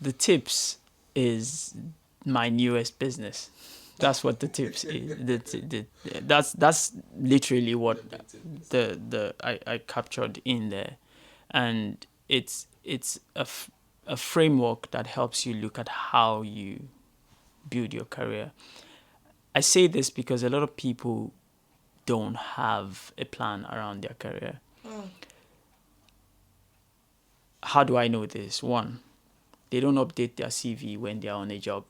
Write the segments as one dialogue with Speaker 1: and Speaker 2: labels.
Speaker 1: the tips is my newest business. That's what the tips is. That's literally what I captured in there, and it's a framework that helps you look at how you build your career. I say this because a lot of people don't have a plan around their career. How do I know this? One, they don't update their CV when they're on a job.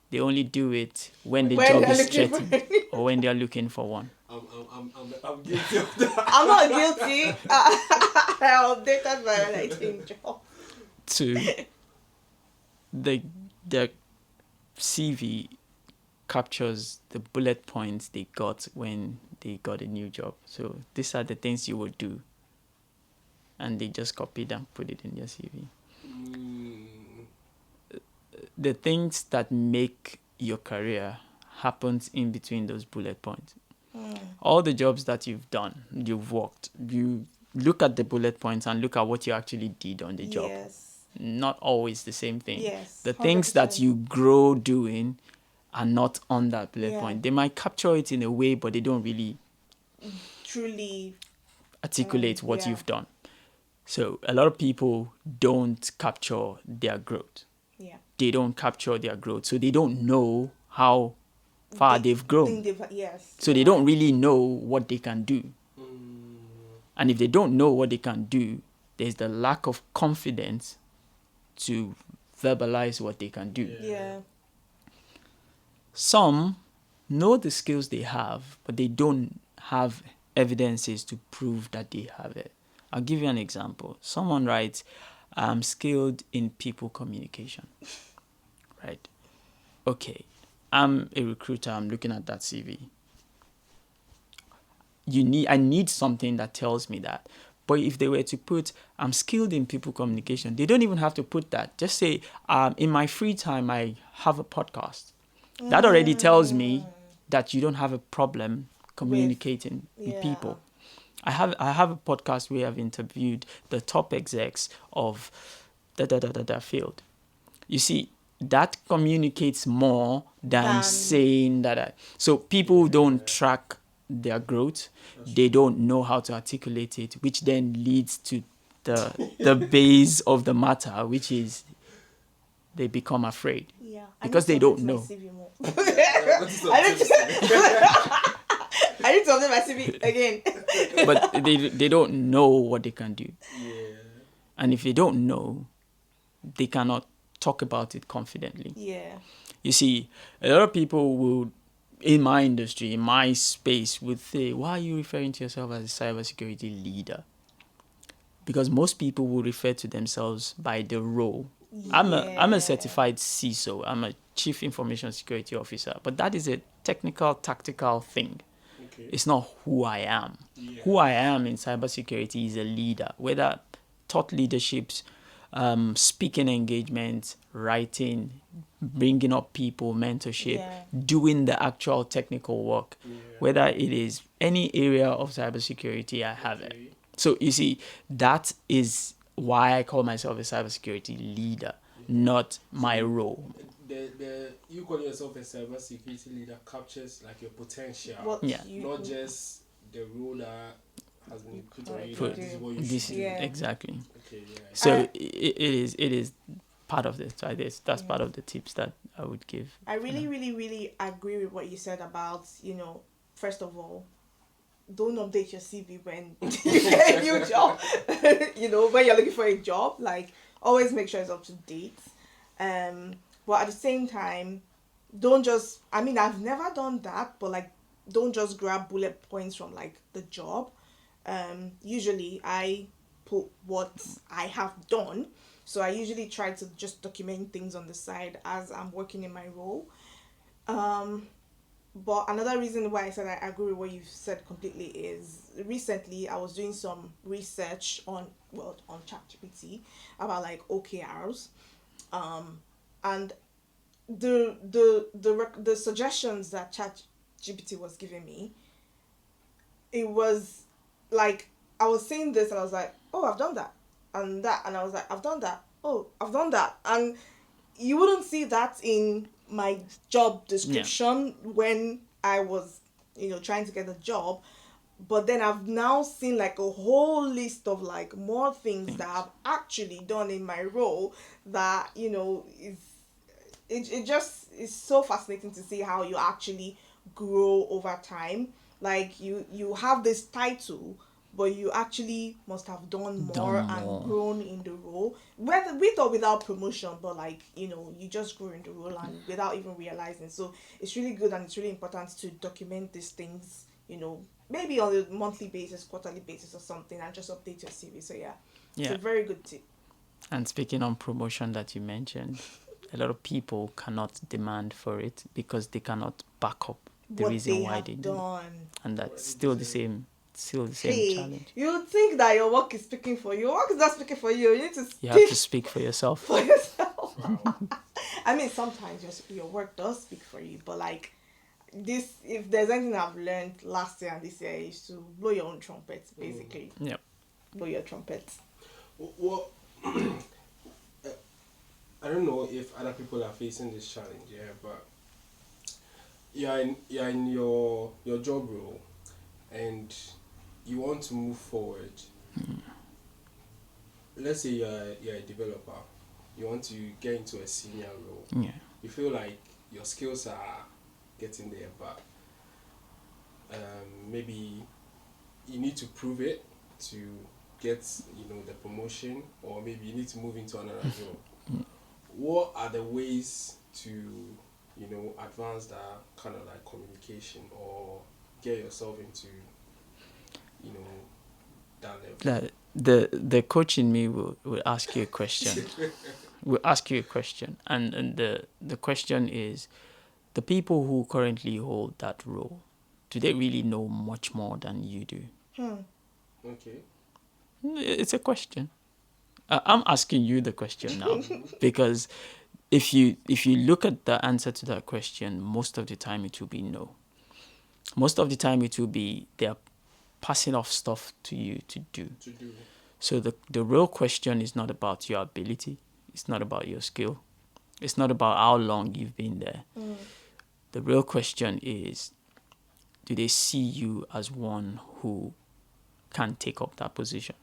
Speaker 1: They only do it when the job is threatened or when they're looking for one.
Speaker 2: I'm guilty of that.
Speaker 3: I'm not guilty. I updated my writing job.
Speaker 1: Two, the CV captures the bullet points they got when they got a new job. So these are the things you will do. And they just copied and put it in their CV. The things that make your career happens in between those bullet points. All the jobs that you've done, you've worked, you look at the bullet points and look at what you actually did on the job.
Speaker 3: Yes.
Speaker 1: Not always the same thing.
Speaker 3: Yes.
Speaker 1: The things that you grow doing are not on that bullet point. They might capture it in a way, but they don't really
Speaker 3: truly
Speaker 1: articulate what you've done. So a lot of people don't capture their growth.
Speaker 3: Yeah.
Speaker 1: They don't capture their growth. So they don't know how far they've grown.
Speaker 3: Yes.
Speaker 1: So they don't really know what they can do. And if they don't know what they can do, there's the lack of confidence to verbalize what they can do.
Speaker 3: Yeah.
Speaker 1: Some know the skills they have, but they don't have evidences to prove that they have it. I'll give you an example. Someone writes, I'm skilled in people communication. Right? Okay. I'm a recruiter. I'm looking at that CV. I need something that tells me that. But if they were to put, I'm skilled in people communication, they don't even have to put that. Just say, in my free time, I have a podcast. That already tells me that you don't have a problem communicating with people. I have a podcast where I've interviewed the top execs of the field. You see, that communicates more than saying that. So people don't track their growth. They don't know how to articulate it, which then leads to the base of the matter, which is they become afraid.
Speaker 3: Yeah.
Speaker 1: Because they don't know.
Speaker 3: I need to update my CV again.
Speaker 1: But they don't know what they can do.
Speaker 2: Yeah.
Speaker 1: And if they don't know, they cannot talk about it confidently.
Speaker 3: Yeah.
Speaker 1: You see, a lot of people will, in my industry, in my space, would say, why are you referring to yourself as a cybersecurity leader? Because most people will refer to themselves by the role. I'm a certified CISO. I'm a Chief Information Security Officer. But that is a technical, tactical thing. Okay. It's not who I am. Yeah. Who I am in cybersecurity is a leader, whether thought leaderships, speaking engagements, writing, bringing up people, mentorship, doing the actual technical work, whether it is any area of cybersecurity, I have it. So you see, that is why I call myself a cybersecurity leader, not my role.
Speaker 2: You call yourself a cybersecurity leader captures like your potential, not just the role that has been put on you. This is what you should do.
Speaker 1: Exactly.
Speaker 2: Okay, yeah.
Speaker 1: So it is part of this. So that's part of the tips that I would give.
Speaker 3: I really agree with what you said about, first of all, don't update your CV when you get a new job. When you're looking for a job, like always make sure it's up to date. But at the same time, don't just, I've never done that, but like, don't just grab bullet points from like the job. Usually I put what I have done. So I usually try to just document things on the side as I'm working in my role. But another reason why I said I agree with what you've said completely is recently I was doing some research on ChatGPT about like OKRs, and the suggestions that ChatGPT was giving me, it was like I was saying this and I was like, oh, I've done that and that, and I was like, I've done that, oh, I've done that. And you wouldn't see that in my job description when I was, trying to get a job. But then I've now seen like a whole list of like more things that I've actually done in my role that, is it just is so fascinating to see how you actually grow over time. Like you have this title, but you actually must have done more and grown in the role, whether with or without promotion. But like you just grow in the role and without even realizing. So it's really good and it's really important to document these things. Maybe on a monthly basis, quarterly basis, or something, and just update your CV. So it's a very good tip.
Speaker 1: And speaking on promotion that you mentioned, a lot of people cannot demand for it because they cannot back up the reason why they do. And that's still the same challenge.
Speaker 3: You would think that your work is speaking for you. Your work is not speaking for you. You
Speaker 1: have to speak for yourself.
Speaker 3: For yourself. I mean, sometimes your work does speak for you, but like this, if there's anything I've learned last year and this year, is to blow your own trumpet, basically.
Speaker 1: Yep.
Speaker 3: Blow your trumpet.
Speaker 2: Well, I don't know if other people are facing this challenge, but you're in your job role and you want to move forward. Let's say you're a developer, you want to get into a senior role. You feel like your skills are getting there, but maybe you need to prove it to get the promotion, or maybe you need to move into another job. What are the ways to advance that kind of like communication or get yourself into that
Speaker 1: level? The coach in me will ask you a question. Will ask you a question, and the question is, the people who currently hold that role, do they really know much more than you do?
Speaker 2: Okay.
Speaker 1: It's a question. I'm asking you the question now because if you look at the answer to that question, most of the time it will be no. Most of the time it will be they're passing off stuff to you to do. So the real question is not about your ability. It's not about your skill. It's not about how long you've been there. The real question is, do they see you as one who can take up that position?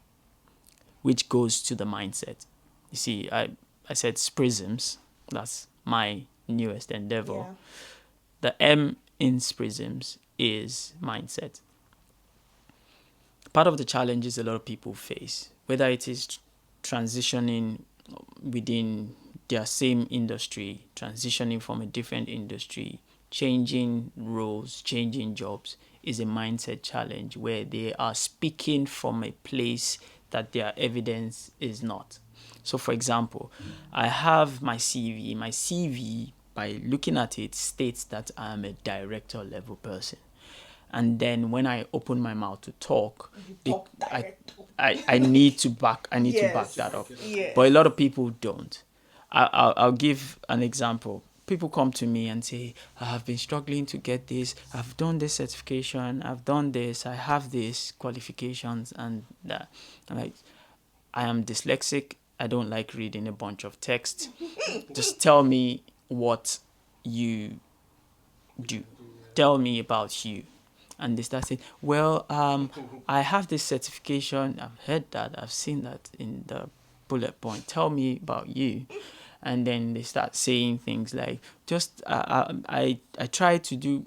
Speaker 1: Which goes to the mindset. You see, I said SPRISMS. That's my newest endeavor.
Speaker 3: Yeah.
Speaker 1: The M in SPRISMS is mindset. Part of the challenges a lot of people face, whether it is transitioning within their same industry, transitioning from a different industry, changing roles, changing jobs, is a mindset challenge where they are speaking from a place that their evidence is not. So, for example, I have my CV. My CV, by looking at it, states that I am a director level person. And then when I open my mouth to talk, I need to back that up.
Speaker 3: Yes.
Speaker 1: But a lot of people don't. I'll give an example. People come to me and say, I have been struggling to get this. I've done this certification. I've done this. I have these qualifications and that. I'm like, I am dyslexic. I don't like reading a bunch of text. Just tell me what you do. Tell me about you. And they start saying, well, I have this certification. I've heard that. I've seen that in the bullet point. Tell me about you. And then they start saying things like, just, I try to do.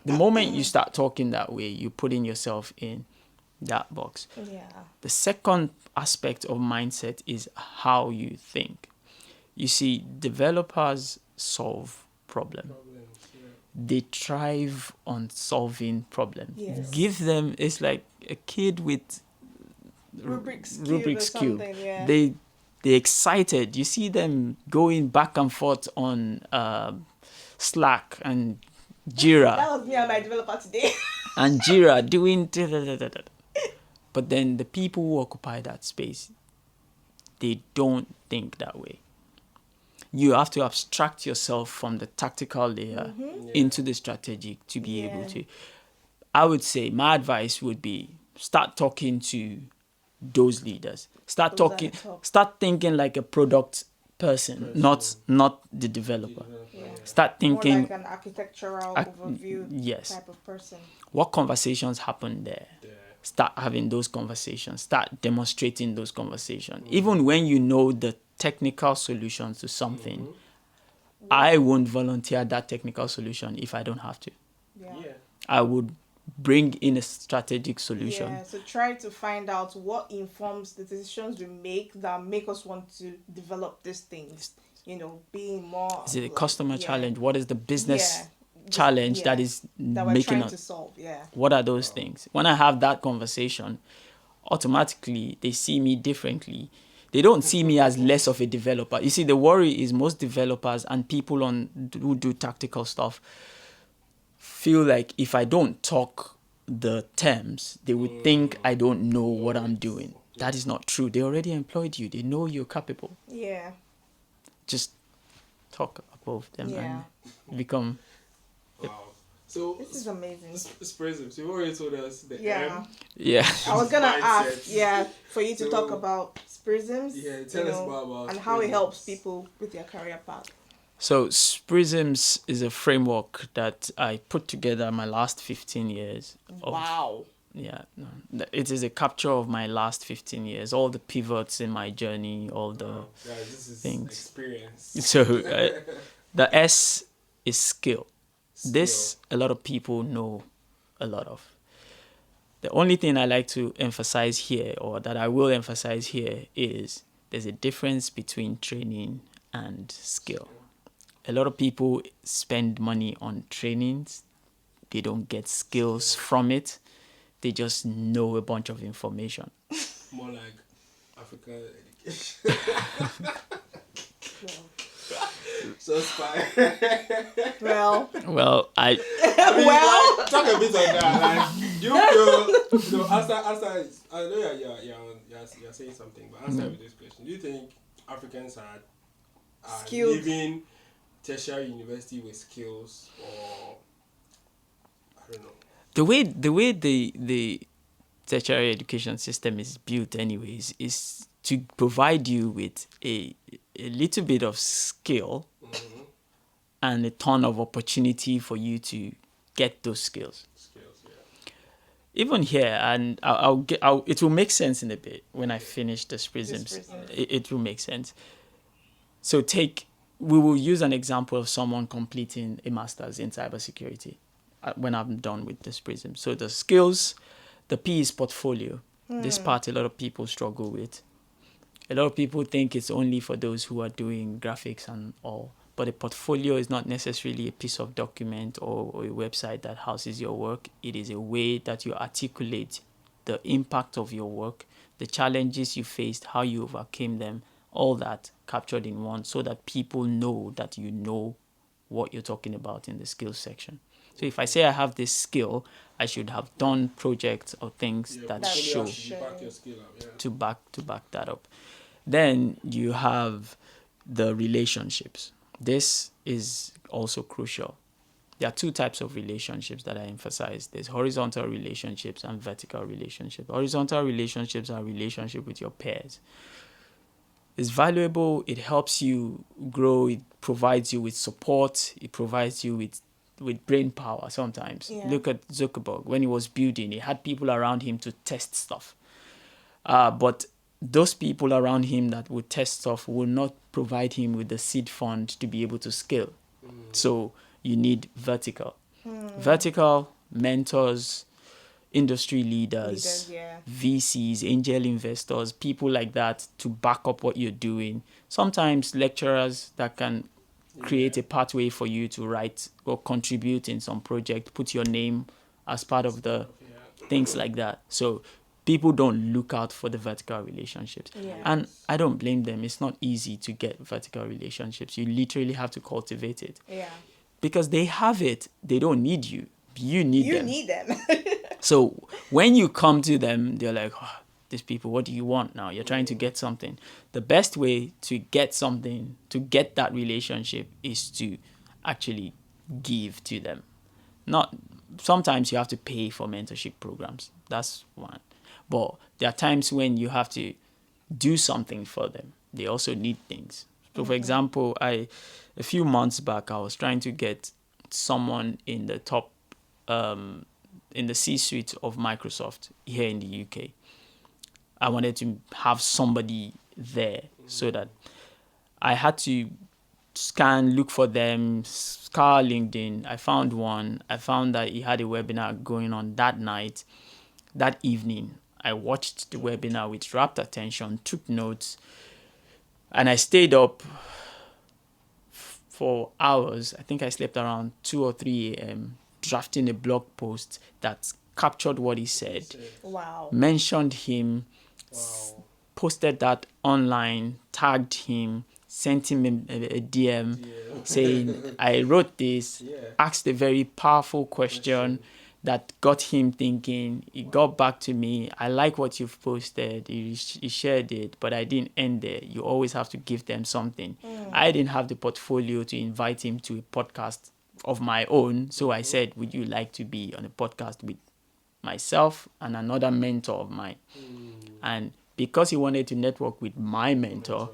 Speaker 1: The moment you start talking that way, you're putting yourself in that box.
Speaker 3: Yeah.
Speaker 1: The second aspect of mindset is how you think. You see, developers solve problems. They thrive on solving problems.
Speaker 3: Yes.
Speaker 1: Give them, it's like a kid with Rubik's Cube.
Speaker 3: Yeah.
Speaker 1: They're excited. You see them going back and forth on Slack and Jira.
Speaker 3: That was me and my developer today.
Speaker 1: And Jira doing da-da-da-da-da. But then the people who occupy that space, they don't think that way. You have to abstract yourself from the tactical layer into the strategic to be able to. I would say my advice would be start talking to those leaders. Start
Speaker 3: Those are
Speaker 1: talking.
Speaker 3: the top.
Speaker 1: Start thinking like a product person, not the developer.
Speaker 3: Yeah.
Speaker 1: Start
Speaker 3: More
Speaker 1: thinking
Speaker 3: like an architectural
Speaker 1: Ac-
Speaker 3: overview
Speaker 1: yes.
Speaker 3: type of person.
Speaker 1: what conversations happen there.
Speaker 2: Yeah.
Speaker 1: Start having those conversations. Start demonstrating those conversations. Even when you know the technical solutions to something, I won't volunteer that technical solution if I don't have to.
Speaker 3: Yeah.
Speaker 2: Yeah.
Speaker 1: I would bring in a strategic solution.
Speaker 3: Yeah, so try to find out what informs the decisions we make that make us want to develop these things. You know, being more.
Speaker 1: Is it a
Speaker 3: like,
Speaker 1: customer
Speaker 3: yeah,
Speaker 1: challenge? What is the business
Speaker 3: Yeah.
Speaker 1: challenge
Speaker 3: Yeah.
Speaker 1: that is
Speaker 3: that we're
Speaker 1: making
Speaker 3: trying
Speaker 1: us?
Speaker 3: to solve? Yeah.
Speaker 1: What are those things? When I have that conversation, automatically they see me differently. They don't see me as less of a developer. You see, the worry is most developers and people who do tactical stuff feel like if I don't talk the terms, they would think I don't know what I'm doing. That is not true. They already employed you. They know you're capable.
Speaker 3: Yeah.
Speaker 1: Just talk above them
Speaker 3: Yeah.
Speaker 1: and become.
Speaker 2: Wow. So
Speaker 3: This is amazing.
Speaker 2: SPRISMS, you've already told us the
Speaker 3: Yeah.
Speaker 2: M.
Speaker 1: Yeah.
Speaker 3: I was gonna
Speaker 2: Mindset.
Speaker 3: ask, yeah, for you to
Speaker 2: So,
Speaker 3: talk about SPRISMS,
Speaker 2: yeah, tell us more about
Speaker 3: and how it
Speaker 2: SPRISMS.
Speaker 3: helps people with their career path.
Speaker 1: So SPRISMS is a framework that I put together my last 15 years.
Speaker 3: Wow.
Speaker 1: Yeah, no, it is a capture of my last 15 years, all the pivots in my journey, all the
Speaker 2: Guys, this is
Speaker 1: things.
Speaker 2: experience.
Speaker 1: So the S is skill. This
Speaker 2: Skill.
Speaker 1: a lot of people know a lot of. The only thing I like to emphasize here, or that I will emphasize here, is there's a difference between training and skill. A lot of people spend money on trainings. They don't get skills from it. They just know a bunch of information.
Speaker 2: More like African education. So spy.
Speaker 3: Well,
Speaker 1: Well,
Speaker 2: I mean,
Speaker 3: Well.
Speaker 2: like, talk a bit on that. Like, do you feel, answer. I know you're saying something, but answer with this question. Do you think Africans are
Speaker 3: Skilled.
Speaker 2: leaving tertiary university with skills, or I don't know?
Speaker 1: the way the tertiary education system is built anyways is to provide you with a little bit of skill and a ton of opportunity for you to get those skills.
Speaker 2: Skills, yeah.
Speaker 1: Even here, and it will make sense in a bit when I finish the SPRISMS. It will make sense. So we will use an example of someone completing a master's in cybersecurity when I'm done with the SPRISM. So the skills, the P is portfolio. This part a lot of people struggle with. A lot of people think it's only for those who are doing graphics and all. But a portfolio is not necessarily a piece of document or a website that houses your work. It is a way that you articulate the impact of your work, the challenges you faced, how you overcame them, all that captured in one, so that people know that you know what you're talking about in the skills section. So if I say I have this skill, I should have done projects or things that show
Speaker 2: Back your skill up, yeah.
Speaker 1: to back that up. Then you have the relationships. This is also crucial. There are two types of relationships that I emphasize. There's horizontal relationships and vertical relationships. Horizontal relationships are relationship with your peers. It's valuable. It helps you grow. It provides you with support. It provides you with brain power sometimes.
Speaker 3: Yeah.
Speaker 1: Look at Zuckerberg. When he was building, he had people around him to test stuff. But those people around him that would test stuff will not provide him with the seed fund to be able to scale. So you need vertical. Vertical, mentors, industry leaders,
Speaker 3: yeah.
Speaker 1: VCs, angel investors, people like that to back up what you're doing. Sometimes lecturers that can create a pathway for you to write or contribute in some project, put your name as part of the things like that. So people don't look out for the vertical relationships.
Speaker 3: Yeah.
Speaker 1: And I don't blame them. It's not easy to get vertical relationships. You literally have to cultivate it.
Speaker 3: Yeah.
Speaker 1: Because they have it. They don't need you. You need
Speaker 3: You
Speaker 1: them.
Speaker 3: need them.
Speaker 1: So when you come to them, they're like, oh, these people, what do you want now? You're trying to get something. The best way to get something, to get that relationship, is to actually give to them. Not sometimes you have to pay for mentorship programs. That's one. But there are times when you have to do something for them. They also need things. So, for example, a few months back, I was trying to get someone in the top, in the C-suite of Microsoft here in the UK. I wanted to have somebody there so that I had to look for them, scour LinkedIn. I found one. I found that he had a webinar going on that night, that evening. I watched the webinar with rapt attention, took notes, and I stayed up for hours. I think I slept around 2 or 3 a.m. drafting a blog post that captured what he said,
Speaker 3: Wow.
Speaker 1: mentioned him,
Speaker 2: Wow.
Speaker 1: posted that online, tagged him, sent him a DM saying, I wrote this, asked a very powerful question that got him thinking. He got back to me. I like what you've posted. He shared it, but I didn't end there. You always have to give them something. I didn't have the portfolio to invite him to a podcast of my own. So I said, would you like to be on a podcast with myself and another mentor of mine? And because he wanted to network with my mentor,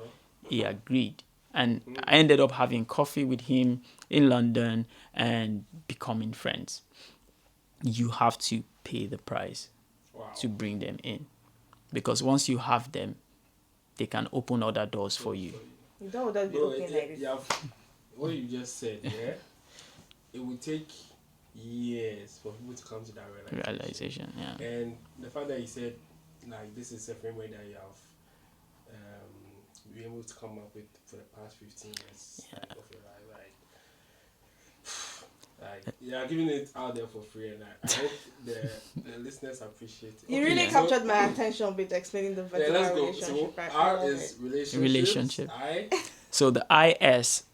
Speaker 1: he agreed. And I ended up having coffee with him in London and becoming friends. You have to pay the price to bring them in. Because once you have them, they can open other doors for you.
Speaker 3: You don't just be open like this.
Speaker 2: Yeah, what you just said, it would take years for people to come to that realization. And the fact that you said, like, this is a framework that you have been able to come up with for the past 15 years of your life, like you are giving it out there for free, and I hope the listeners appreciate it.
Speaker 3: You really captured my attention with explaining the vertical relationship.
Speaker 2: So R is relationships. I.
Speaker 1: So the IS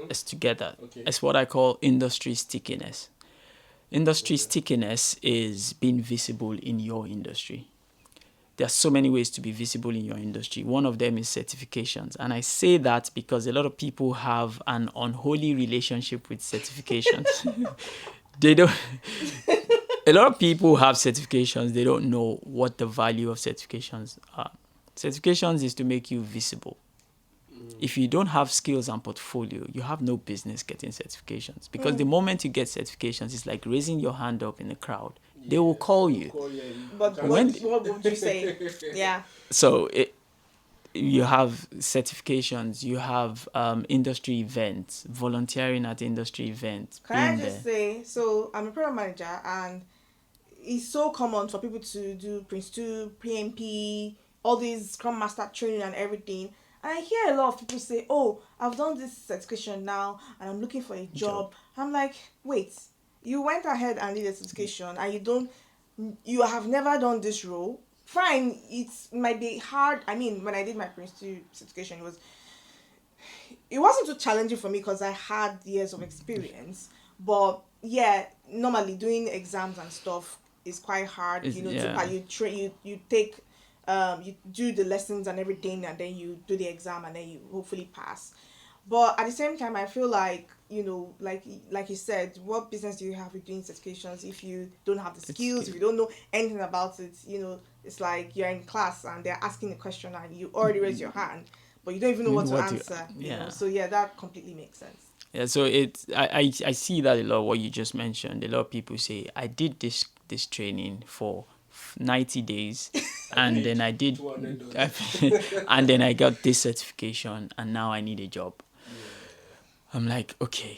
Speaker 1: is together. It's what I call industry stickiness. Industry stickiness is being visible in your industry. There are so many ways to be visible in your industry. One of them is certifications. And I say that because a lot of people have an unholy relationship with certifications. They don't. A lot of people have certifications. They don't know what the value of certifications are. Certifications is to make you visible. If you don't have skills and portfolio, you have no business getting certifications. Because the moment you get certifications, it's like raising your hand up in the crowd. They will call you.
Speaker 3: But what would you say? Yeah.
Speaker 1: So you have certifications, you have industry events, volunteering at industry events.
Speaker 3: Can I just say, so I'm a program manager, and it's so common for people to do Prince 2, PMP, all these Scrum Master training and everything. And I hear a lot of people say, oh, I've done this certification now and I'm looking for a job. I'm like, wait, you went ahead and did a certification and you have never done this role. Fine, it might be hard. I mean, when I did my Prince 2 certification, it wasn't too challenging for me because I had years of experience. But yeah, normally doing exams and stuff is quite hard. You do the lessons and everything, and then you do the exam, and then you hopefully pass. But at the same time, I feel like, like you said, what business do you have with doing certifications if you don't have the skills, if you don't know anything about it? It's like you're in class and they're asking a question and you already raise your hand, but you don't even know what to answer. So yeah, that completely makes sense.
Speaker 1: Yeah, so I see that a lot, what you just mentioned. A lot of people say, I did this training for 90 days and then I did and then I got this certification and now I need a job. I'm like, okay.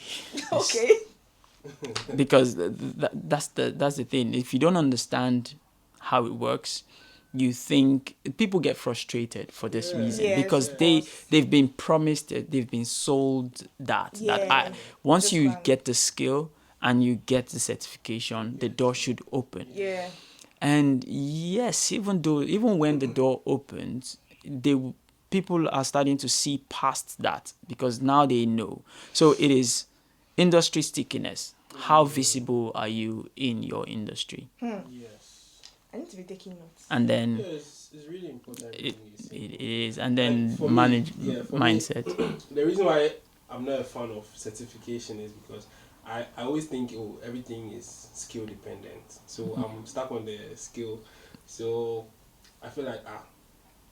Speaker 1: Because that's the thing. If you don't understand how it works, you think people get frustrated for this reason because they've been promised it, they've been sold that once you get the skill and you get the certification, the door should open. And yes, even when the door opens, people are starting to see past that because now they know. So it is industry stickiness. How visible are you in your industry?
Speaker 2: Yes.
Speaker 3: I need to be taking notes.
Speaker 1: And then
Speaker 2: it's really important.
Speaker 1: It is. And then mindset.
Speaker 2: The reason why I'm not a fan of certification is because I always think everything is skill dependent. So I'm stuck on the skill. So I feel like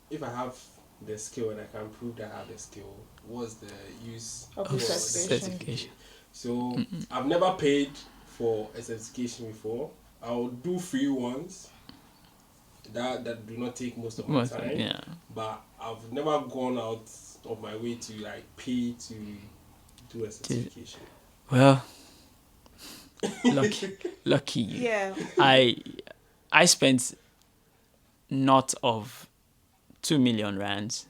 Speaker 2: if I have the skill and I can prove that I have the skill, what's the use
Speaker 3: Of
Speaker 2: for
Speaker 3: the
Speaker 2: the
Speaker 3: certification.
Speaker 2: certification? So I've never paid for a certification before. I'll do free ones that do not take most of my time.
Speaker 1: Yeah.
Speaker 2: But I've never gone out of my way to like pay to do a certification.
Speaker 1: Well, lucky you.
Speaker 3: Yeah.
Speaker 1: I spent not of 2 million rands,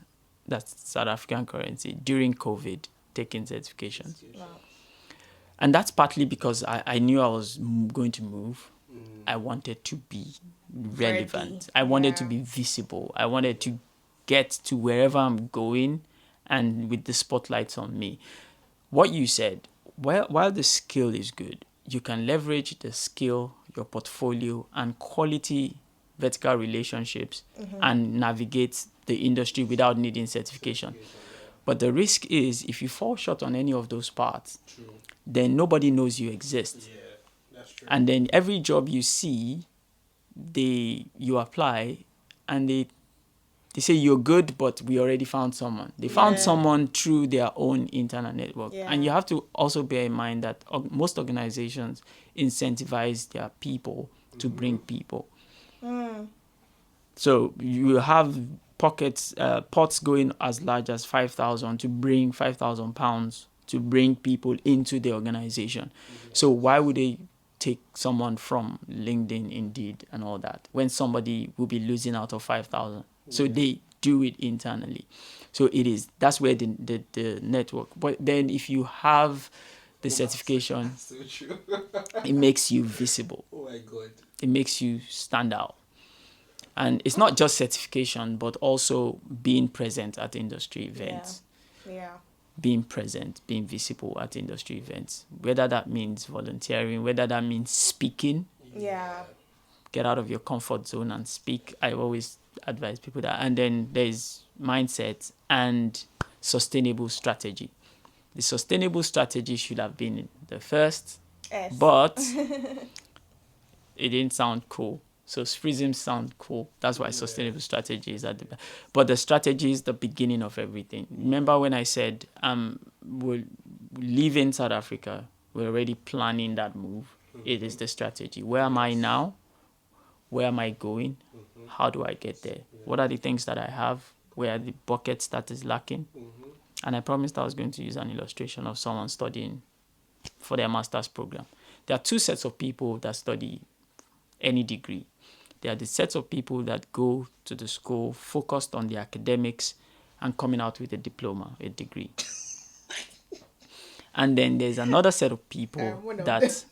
Speaker 1: that's South African currency, during COVID taking certifications.
Speaker 3: Wow.
Speaker 1: And that's partly because I knew I was going to move. I wanted to be relevant.
Speaker 3: Ready.
Speaker 1: I wanted to
Speaker 3: Yeah.
Speaker 1: be visible. I wanted to get to wherever I'm going and with the spotlights on me. What you said, while the skill is good, you can leverage the skill, your portfolio, and quality vertical relationships and navigate the industry without needing certification. But the risk is if you fall short on any of those parts,
Speaker 2: True.
Speaker 1: then nobody knows you exist.
Speaker 2: Yeah, that's true.
Speaker 1: And then every job you see, you apply and they say you're good, but we already found someone. They found
Speaker 3: Yeah.
Speaker 1: someone through their own internal network.
Speaker 3: Yeah.
Speaker 1: And you have to also bear in mind that most organizations incentivize their people to bring people. So you have pots going as large as 5,000 to bring 5,000 pounds to bring people into the organization. So why would they take someone from LinkedIn, Indeed, and all that when somebody will be losing out of 5,000? So they do it internally. So that's where the network. But then if you have the certification,
Speaker 2: So true.
Speaker 1: it makes you visible.
Speaker 2: Oh my God.
Speaker 1: It makes you stand out. And it's not just certification, but also being present at industry events.
Speaker 3: Yeah.
Speaker 1: Being present, being visible at industry events. Whether that means volunteering, whether that means speaking.
Speaker 3: Yeah.
Speaker 1: Get out of your comfort zone and speak. I always advise people that. And then there's mindset and sustainable strategy. The sustainable strategy should have been the first,
Speaker 3: S.
Speaker 1: but it didn't sound cool. So SPRISMS sound cool. That's why sustainable strategy is at the back. But the strategy is the beginning of everything. Remember when I said we're leaving South Africa, we're already planning that move. It is the strategy. Where am I now? Where am I going? How do I get there? What are the things that I have? Where are the buckets that is lacking? And I promised I was going to use an illustration of someone studying for their master's program. There are two sets of people that study any degree. There are the sets of people that go to the school focused on the academics and coming out with a diploma, a degree. And then there's another set of people that,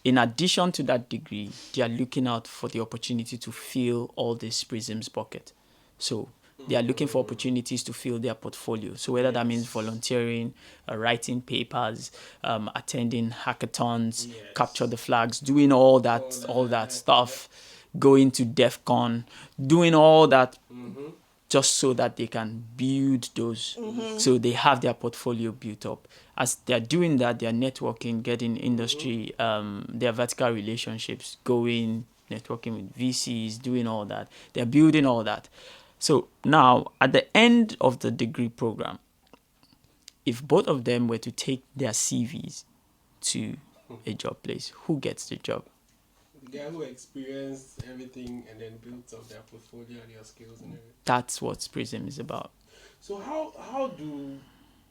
Speaker 1: in addition to that degree, they are looking out for the opportunity to fill all this PRISMS bucket. So they are looking for opportunities to fill their portfolio. So whether that means volunteering, writing papers, attending hackathons, capture the flags, doing all that stuff, going to DEF CON, doing all that just so that they can build those. So they have their portfolio built up. As they're doing that, they're networking, getting industry, their vertical relationships going, networking with VCs, doing all that. They're building all that. So now, at the end of the degree program, if both of them were to take their CVs to a job place, who gets the job?
Speaker 2: The guy who experienced everything and then built up their portfolio and their skills and everything.
Speaker 1: That's what PRISM is about.
Speaker 2: So how do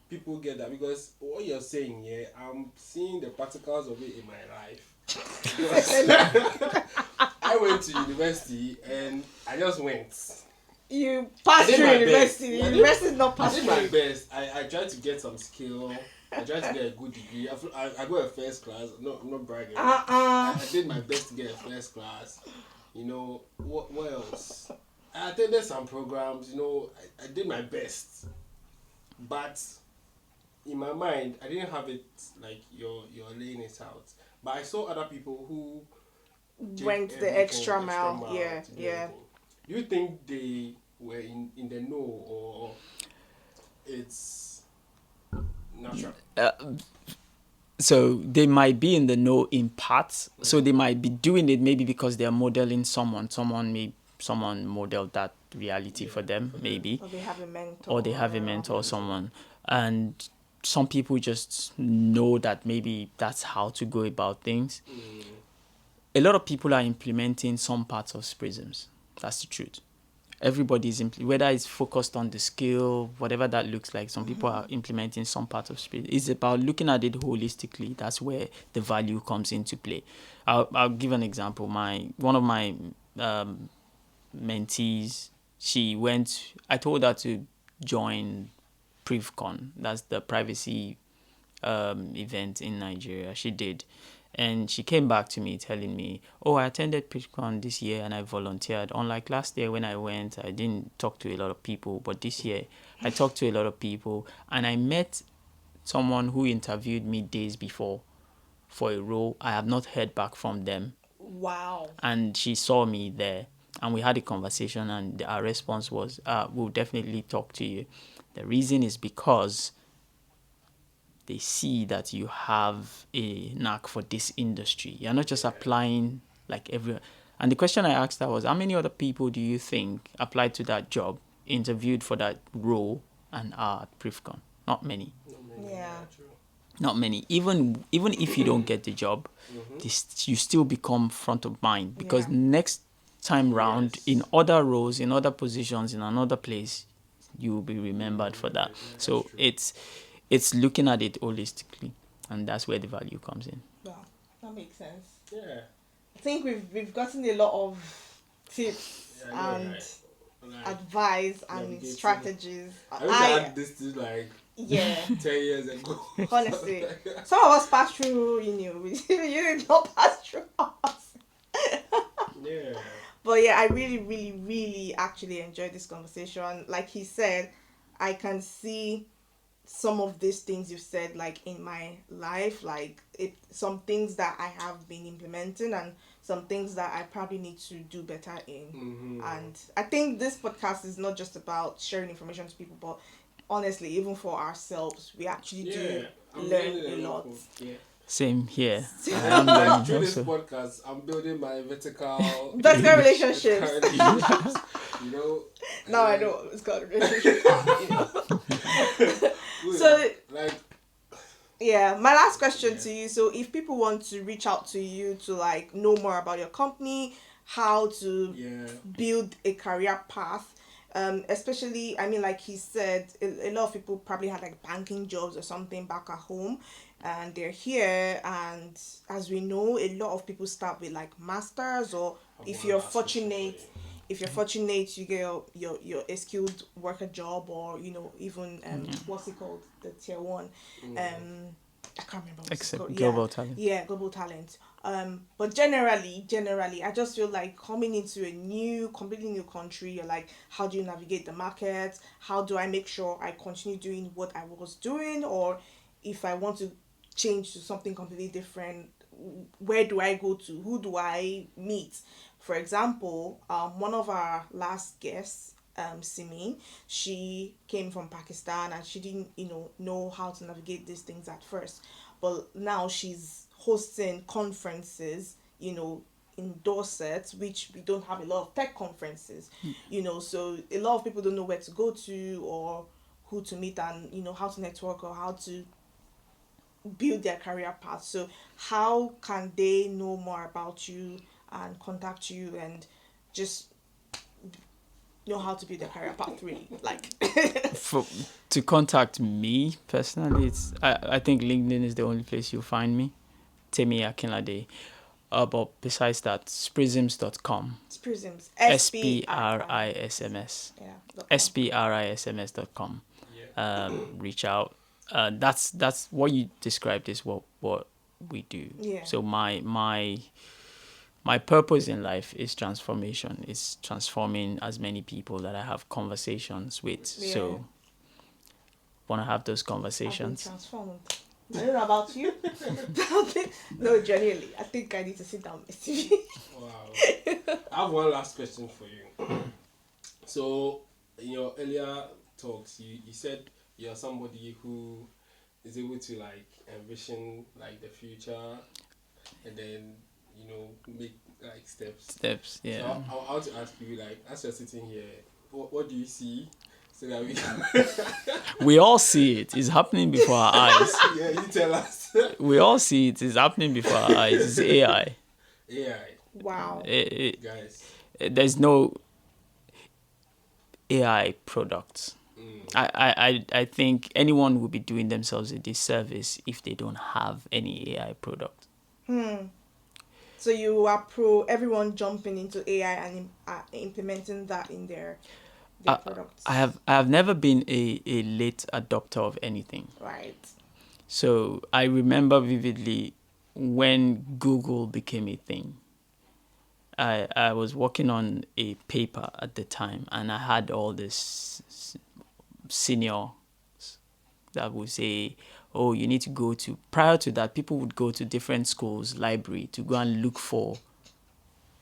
Speaker 2: people get that? Because what you're saying, I'm seeing the particles of it in my life. I went to university and I just went.
Speaker 3: You passed through university. University is not passed through.
Speaker 2: I did my best. I tried to get some skill. I tried to get a good degree. I got a first class. No, I'm not bragging. I did my best to get a first class. You know, what else? I attended some programs. You know, I did my best. But in my mind, I didn't have it like you're laying it out. But I saw other people who
Speaker 3: went the extra mile. Yeah.
Speaker 2: Do you think they were in the know, or it's natural?
Speaker 1: So they might be in the know in parts. So they might be doing it maybe because they're modeling someone. Someone may someone modeled that reality for them, maybe.
Speaker 3: Or they have a mentor.
Speaker 1: Or they have a mentor or someone. And some people just know that maybe that's how to go about things. A lot of people are implementing some parts of SPRISMS. That's the truth. Everybody's whether it's focused on the skill, whatever that looks like. Some people are implementing some part of SPRISMS. It's about looking at it holistically. That's where the value comes into play. I'll give an example. One of my mentees, I told her to join PrivCon. That's the privacy event in Nigeria. She did. And she came back to me telling me, oh, I attended PrivCon this year and I volunteered. Unlike last year when I went, I didn't talk to a lot of people. But this year, I talked to a lot of people. And I met someone who interviewed me days before for a role. I have not heard back from them.
Speaker 3: Wow.
Speaker 1: And she saw me there. And we had a conversation. And our response was, we'll definitely talk to you. The reason is because they see that you have a knack for this industry. You're not just applying like everyone. And the question I asked her was, how many other people do you think applied to that job, interviewed for that role, and are at PrivCon? Not many.
Speaker 3: Yeah.
Speaker 1: Not many. Even if you don't get the job, you still become front of mind, because next time round, in other roles, in other positions, in another place, you will be remembered for that. So it's looking at it holistically, and that's where the value comes in.
Speaker 3: Wow, that makes sense.
Speaker 2: Yeah.
Speaker 3: I think we've gotten a lot of tips and advice and strategies.
Speaker 2: I had this to like 10 years ago.
Speaker 3: Honestly, some of us passed through, you did not pass through us.
Speaker 2: Yeah.
Speaker 3: But yeah, I really, really, really actually enjoyed this conversation. Like he said, I can see some of these things you've said like in my life, like some things that I have been implementing and some things that I probably need to do better in. And I think this podcast is not just about sharing information to people, but honestly, even for ourselves, we actually do learn a lot.
Speaker 1: Same here.
Speaker 2: Like through this podcast, I'm building my vertical
Speaker 3: relationships.
Speaker 2: You know.
Speaker 3: Now I know it's called relationship. So
Speaker 2: like,
Speaker 3: yeah, my last question to you. So if people want to reach out to you to like know more about your company, how to build a career path, especially, I mean, like he said, a lot of people probably had like banking jobs or something back at home, and they're here, and as we know, a lot of people start with like masters, or if you're fortunate, you get your a skilled worker job, or even what's it called, the tier 1, I can't remember what's it called.
Speaker 1: Global talent.
Speaker 3: Yeah, global talent. But generally, I just feel like coming into a completely new country, you're like, how do you navigate the market? How do I make sure I continue doing what I was doing? Or if I want to change to something completely different, where do I go to? Who do I meet? For example, one of our last guests, Simin, she came from Pakistan and she didn't, know how to navigate these things at first. But now she's hosting conferences, in Dorset, which we don't have a lot of tech conferences, so a lot of people don't know where to go to or who to meet, and, how to network or how to build their career path. So how can they know more about you and contact you and just know how to build their career path, really? Like
Speaker 1: to contact me personally, I think LinkedIn is the only place you'll find me, Temi Akinlade. But besides that, SPRISMS.com.
Speaker 3: SPRISMS.
Speaker 1: SPRISMS. SPRISMS.com. Reach out. That's what you described is what we do.
Speaker 3: Yeah.
Speaker 1: So my purpose in life is transformation. It's transforming as many people that I have conversations with.
Speaker 3: Yeah.
Speaker 1: So want to have those conversations.
Speaker 3: I've been transformed. I don't know about you. No, genuinely, I think I need to sit down with TV.
Speaker 2: Wow. I have one last question for you. So, in your earlier talks, you said you're somebody who is able to like envision like the future, and then make like steps.
Speaker 1: Steps,
Speaker 2: So
Speaker 1: yeah.
Speaker 2: I want to ask you, like, as you're sitting here, what do you see so that we can?
Speaker 1: We all see it. It's happening before our eyes.
Speaker 2: Yeah, you tell us.
Speaker 1: We all see it. It's happening before our eyes. It's AI.
Speaker 2: AI,
Speaker 3: Wow.
Speaker 2: guys.
Speaker 1: There's no AI products. I think anyone will be doing themselves a disservice if they don't have any AI product.
Speaker 3: So you are pro everyone jumping into AI and implementing that in their products.
Speaker 1: I have never been a late adopter of anything.
Speaker 3: Right.
Speaker 1: So I remember vividly when Google became a thing. I was working on a paper at the time, and I had all this seniors that would say, oh, you need to go to, prior to that, people would go to different schools' library to go and look for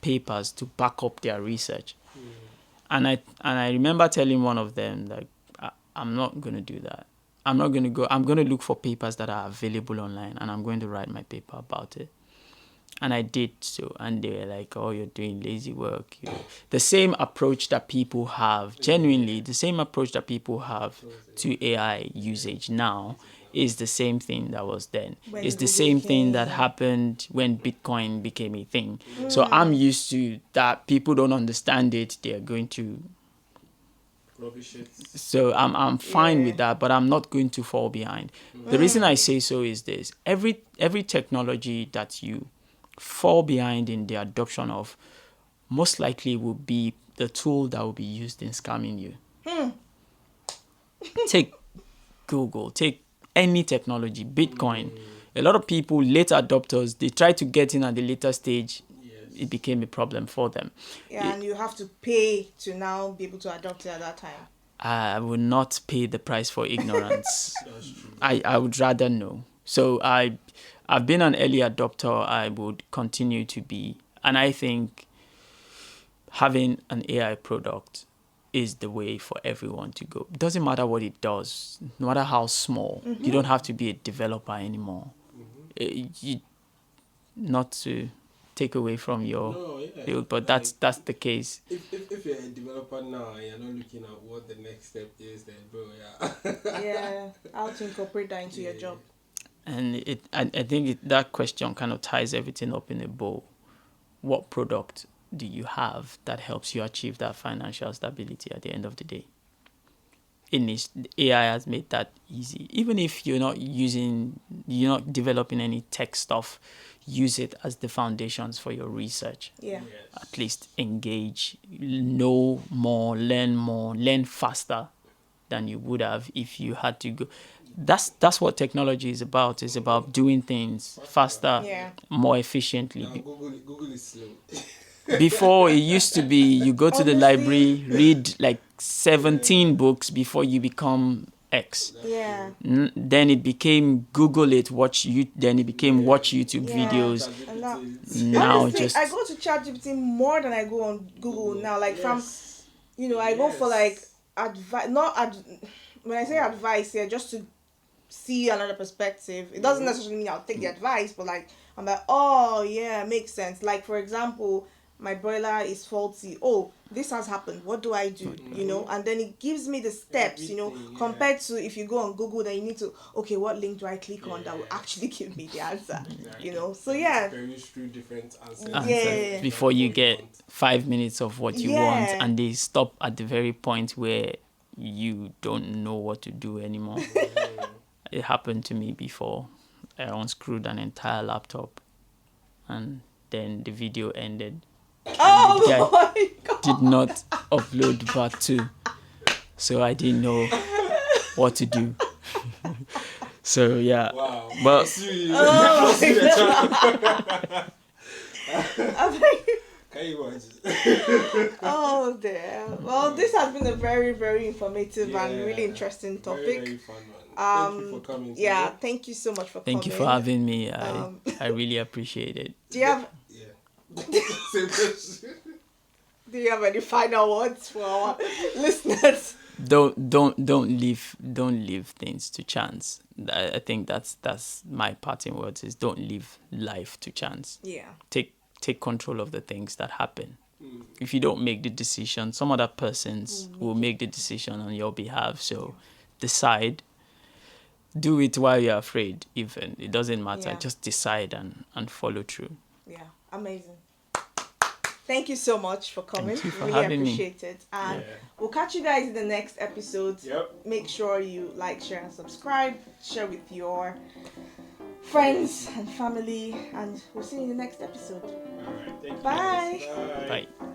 Speaker 1: papers to back up their research. And I remember telling one of them, like, I'm not going to do that. I'm not going to go. I'm going to look for papers that are available online, and I'm going to write my paper about it. And I did so. And they were like, oh, you're doing lazy work. The same approach that people have, genuinely, the same approach that people have to AI usage now is the same thing that was then.
Speaker 3: When
Speaker 1: It's the
Speaker 3: Google
Speaker 1: same thing that
Speaker 3: came.
Speaker 1: happened when Bitcoin became a thing. So I'm used to that. People don't understand it. They're going to.
Speaker 2: Rubbish it.
Speaker 1: So I'm fine with that, but I'm not going to fall behind. The reason I say so is this: every technology that you fall behind in the adoption of, most likely will be the tool that will be used in scamming you. Take Google, take any technology, Bitcoin. A lot of people, late adopters, they try to get in at the later stage. It became a problem for them.
Speaker 3: Yeah, and you have to pay to now be able to adopt it at that time.
Speaker 1: I would not pay the price for ignorance.
Speaker 2: That's true.
Speaker 1: I would rather know. So I've been an early adopter. I would continue to be. And I think having an AI product is the way for everyone to go. It doesn't matter what it does, no matter how small. You don't have to be a developer anymore. Not to take away from your field, but that's the case.
Speaker 2: If you're a developer now and you're not looking at what the next step is, then bro, yeah.
Speaker 3: Yeah, how to incorporate that into your job.
Speaker 1: And I think that question kind of ties everything up in a bow. What product do you have that helps you achieve that financial stability at the end of the day? AI has made that easy. Even if you're not developing any tech stuff, use it as the foundations for your research.
Speaker 3: Yeah.
Speaker 1: At least engage, know more, learn faster than you would have if you had to go. That's what technology is about. It's about doing things faster, more efficiently.
Speaker 2: Now, Google is slow.
Speaker 1: Before, it used to be you go to the
Speaker 3: Honestly.
Speaker 1: library, read like 17 books before you become X.
Speaker 3: Yeah.
Speaker 1: Then it became Google it, then it became watch YouTube
Speaker 3: Yeah.
Speaker 1: videos.
Speaker 3: And now,
Speaker 1: Now
Speaker 3: honestly,
Speaker 1: just
Speaker 3: I go to ChatGPT more than I go on Google now. Like from, I go for like advice. When I say advice, yeah, just to see another perspective. It doesn't necessarily mean I'll take the advice, but like I'm like, oh yeah, makes sense. Like for example, my boiler is faulty. Oh, this has happened. What do I do? And then it gives me the steps.
Speaker 2: Everything,
Speaker 3: Compared to if you go on Google, then you need to, okay, what link do I click on that will actually give me the answer?
Speaker 2: Exactly.
Speaker 3: So yeah.
Speaker 2: Peruse through different answers.
Speaker 3: Yeah.
Speaker 1: before you get 5 minutes of what you want,
Speaker 3: Yeah.
Speaker 1: and they stop at the very point where you don't know what to do anymore. It happened to me before. I unscrewed an entire laptop, and then the video ended.
Speaker 3: Oh
Speaker 1: guy
Speaker 3: my god.
Speaker 1: Did not upload part 2, so I didn't know what to do. So yeah.
Speaker 2: Wow.
Speaker 1: But
Speaker 3: Oh my god.
Speaker 2: Can you imagine?
Speaker 3: Oh dear. Well, this has been a very, very informative and really interesting topic.
Speaker 2: Very, very fun one. Thank you for coming.
Speaker 3: Yeah,
Speaker 2: today.
Speaker 3: thank you so much for
Speaker 1: thank
Speaker 3: coming.
Speaker 1: you for having me. I really appreciate it.
Speaker 3: Do you have
Speaker 2: Same question.
Speaker 3: Do you have any final words for our listeners?
Speaker 1: Don't leave things to chance. I think that's my parting words is don't leave life to chance.
Speaker 3: Yeah.
Speaker 1: Take take control of the things that happen. If you don't make the decision, some other persons will make the decision on your behalf. So decide. Do it while you're afraid, even. It doesn't matter.
Speaker 3: Yeah.
Speaker 1: Just decide and follow through.
Speaker 3: Yeah, amazing. Thank you so much for coming.
Speaker 1: Thank you for
Speaker 3: really
Speaker 1: having me.
Speaker 3: appreciate it. And
Speaker 2: Yeah.
Speaker 3: we'll catch you guys in the next episode.
Speaker 2: Yep.
Speaker 3: Make sure you like, share, and subscribe. Share with your friends and family. And we'll see you in the next episode.
Speaker 2: All right. Thank you.
Speaker 3: Bye.
Speaker 2: Bye.
Speaker 1: Bye.